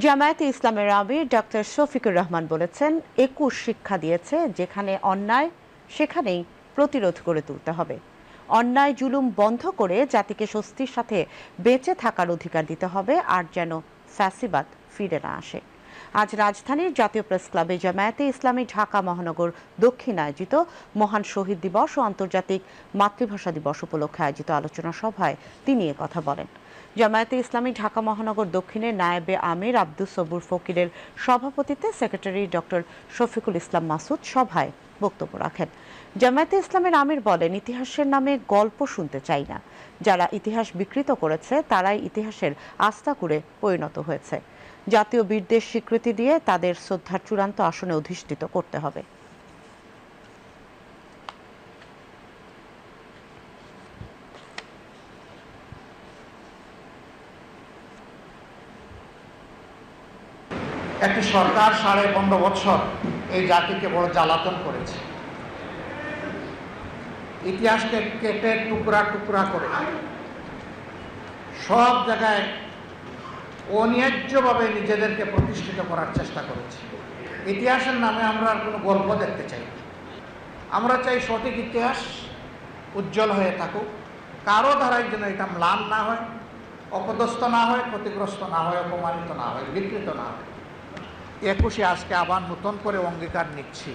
জামায়াতে ইসলামের আমির ডক্টর শফিকুর রহমান বলেছেন, ২১ শিক্ষা দিয়েছে যেখানে অন্যায় সেখানেই প্রতিরোধ গড়ে তুলতে হবে। অন্যায় জুলুম বন্ধ করে জাতিকে স্বস্তির সাথে বেঁচে থাকার অধিকার দিতে হবে, আর যেন ফ্যাসিবাদ ফিরে না আসে। আজ রাজধানীর জাতীয় প্রেস ক্লাবে জামায়াতে ইসলামী ঢাকা মহানগর দক্ষিণ আয়োজিত মহান শহীদ দিবস ও আন্তর্জাতিক মাতৃভাষা দিবস উপলক্ষে আয়োজিত আলোচনা সভায় তিনি কথা বলেন। জামায়াতে ইসলামী ঢাকা মহানগর দক্ষিণের নায়েবে আমির আব্দুস সবুর ফকিরের সভাপতিত্বে সেক্রেটারি ডক্টর শফিকুল ইসলাম মাসুদ সভায় বক্তব্য রাখেন। জামায়াতে ইসলামের আমির বলেন, ইতিহাসের নামে গল্প শুনতে চাই না। যারা ইতিহাস বিকৃত করেছে তারাই ইতিহাসের আস্তাকুড়ে পরিণত হয়েছে। জাতীয় বীরদের স্বীকৃতি দিয়ে তাদের শ্রদ্ধার চূড়ান্ত আসনে অধিষ্ঠিত করতে হবে। একটি সরকার 15.5 বছর এই জাতিকে বড় জ্বালাতন করেছে। ইতিহাসকে কেটে টুকরা টুকরা করে সব জায়গায় অন্যায্যভাবে নিজেদেরকে প্রতিষ্ঠিত করার চেষ্টা করেছে। ইতিহাসের নামে আমরা আর কোনো গল্প দেখতে চাই না। আমরা চাই সঠিক ইতিহাস উজ্জ্বল হয়ে থাকুক, কারো ধারায় যেন এটা ম্লান না হয়, অপদস্থ না হয়, ক্ষতিগ্রস্ত না হয়, অপমানিত না হয়, বিকৃত না হয়। 21 আজকে আবার নতুন করে অঙ্গীকার নিচ্ছি,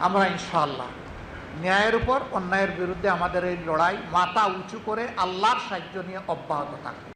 আমরা ইনশাআল্লাহ ন্যায়ের উপর অন্যায়ের বিরুদ্ধে আমাদের এই লড়াই মাথা উঁচু করে আল্লাহর সাহায্য নিয়ে অব্যাহত থাকবে।